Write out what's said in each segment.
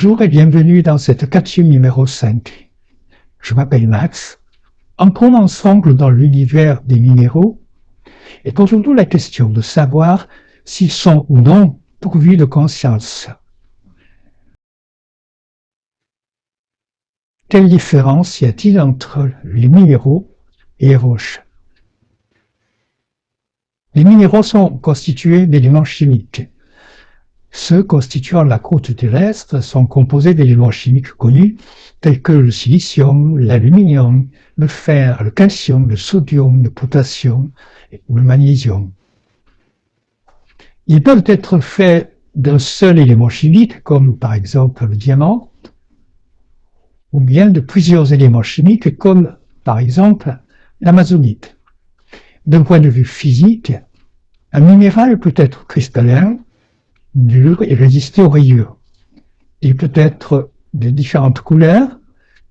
Bonjour et bienvenue dans cette capsule numéro 5. Je m'appelle Max. Entrons ensemble dans l'univers des minéraux et posons-nous la question de savoir s'ils sont ou non pourvus de conscience. Quelle différence y a-t-il entre les minéraux et les roches? Les minéraux sont constitués d'éléments chimiques. Ceux constituant la croûte terrestre sont composés d'éléments chimiques connus tels que le silicium, l'aluminium, le fer, le calcium, le sodium, le potassium ou le magnésium. Ils peuvent être faits d'un seul élément chimique, comme par exemple le diamant, ou bien de plusieurs éléments chimiques, comme par exemple l'amazonite. D'un point de vue physique, un minéral peut être cristallin, dur et résister aux rayures. Il peut être de différentes couleurs,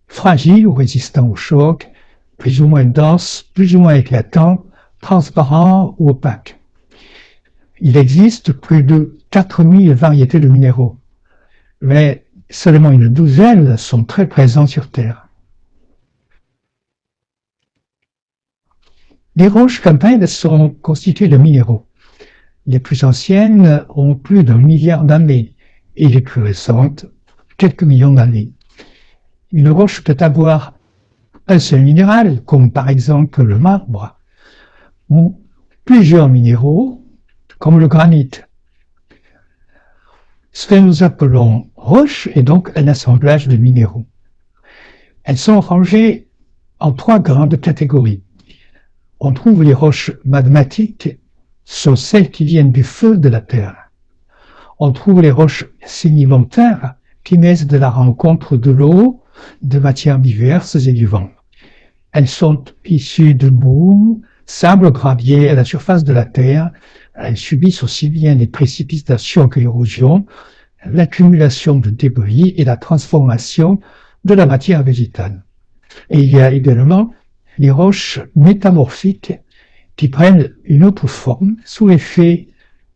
fragile ou résistant au choc, plus ou moins dense, plus ou moins éclatant, transparent ou opaque. Il existe plus de 4000 variétés de minéraux, mais seulement une douzaine sont très présents sur Terre. Les roches, quant à elles, sont constituées de minéraux. Les plus anciennes ont plus d'1 milliard d'années et les plus récentes, quelques millions d'années. Une roche peut avoir un seul minéral, comme par exemple le marbre, ou plusieurs minéraux, comme le granit. Ce que nous appelons roche est donc un assemblage de minéraux. Elles sont rangées en 3 grandes catégories. On trouve les roches magmatiques, sont celles qui viennent du feu de la Terre. On trouve les roches sédimentaires qui naissent de la rencontre de l'eau, de matières diverses et du vent. Elles sont issues de boue, sable, gravier à la surface de la Terre. Elles subissent aussi bien les précipitations que l'érosion, l'accumulation de débris et la transformation de la matière végétale. Et il y a également les roches métamorphiques qui prennent une autre forme sous l'effet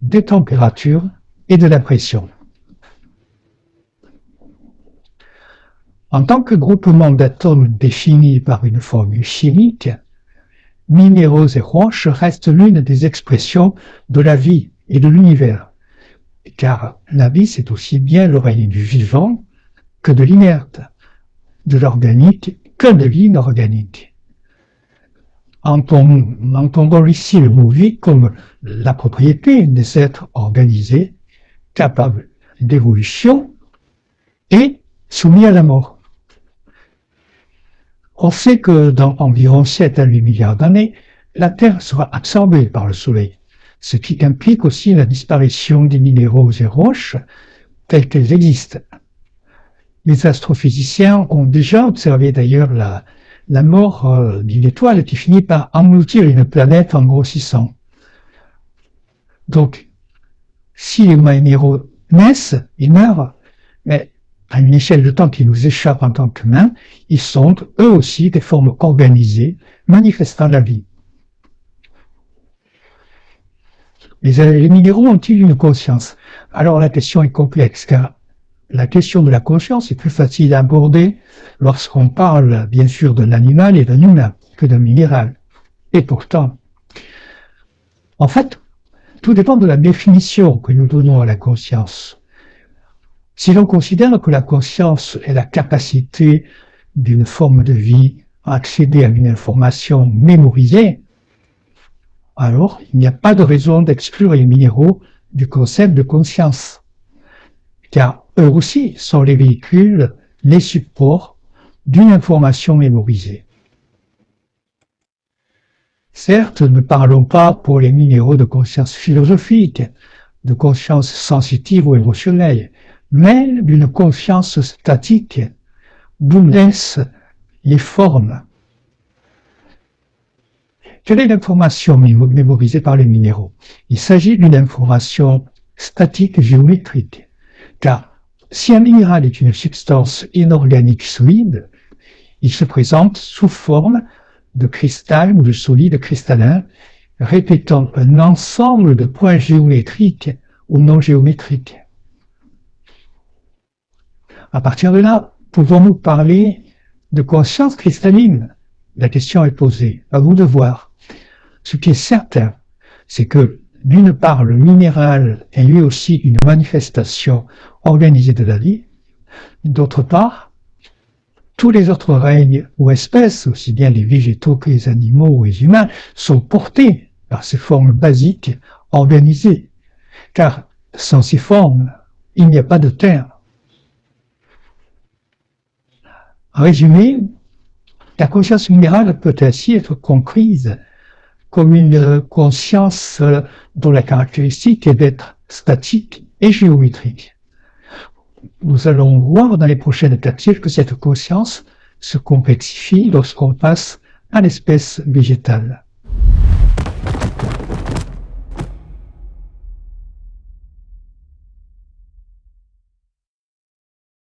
des températures et de la pression. En tant que groupement d'atomes définis par une formule chimique, minéraux et roches restent l'une des expressions de la vie et de l'univers, car la vie c'est aussi bien le règne du vivant que de l'inerte, de l'organique que de l'inorganique. Entendons ici le mot vie comme la propriété des êtres organisés, capables d'évolution et soumis à la mort. On sait que dans environ 7 à 8 milliards d'années, la Terre sera absorbée par le Soleil, ce qui implique aussi la disparition des minéraux et roches telles qu'elles existent. Les astrophysiciens ont déjà observé d'ailleurs la mort d'une étoile qui finit par engloutir une planète en grossissant. Donc, si les minéraux naissent, ils meurent, mais à une échelle de temps qui nous échappe en tant qu'humains, ils sont eux aussi des formes organisées manifestant la vie. Les minéraux ont-ils une conscience? Alors la question est complexe, car la question de la conscience est plus facile à aborder lorsqu'on parle bien sûr de l'animal et d'un humain que d'un minéral. Et pourtant, en fait, tout dépend de la définition que nous donnons à la conscience. Si l'on considère que la conscience est la capacité d'une forme de vie à accéder à une information mémorisée, alors il n'y a pas de raison d'exclure les minéraux du concept de conscience, car eux aussi sont les véhicules, les supports d'une information mémorisée. Certes, ne parlons pas pour les minéraux de conscience philosophique, de conscience sensitive ou émotionnelle, mais d'une conscience statique, d'où naissent les formes. Quelle est l'information mémorisée par les minéraux? Il s'agit d'une information statique géométrique, car si un minéral est une substance inorganique solide, il se présente sous forme de cristal ou de solide cristallin, répétant un ensemble de points géométriques ou non géométriques. À partir de là, pouvons-nous parler de conscience cristalline? La question est posée. À vous de voir. Ce qui est certain, c'est que d'une part, le minéral est lui aussi une manifestation organisée de la vie. D'autre part, tous les autres règnes ou espèces, aussi bien les végétaux que les animaux ou les humains, sont portés par ces formes basiques organisées. Car sans ces formes, il n'y a pas de terre. En résumé, la conscience minérale peut ainsi être comprise comme une conscience dont la caractéristique est d'être statique et géométrique. Nous allons voir dans les prochaines capsules que cette conscience se complexifie lorsqu'on passe à l'espèce végétale.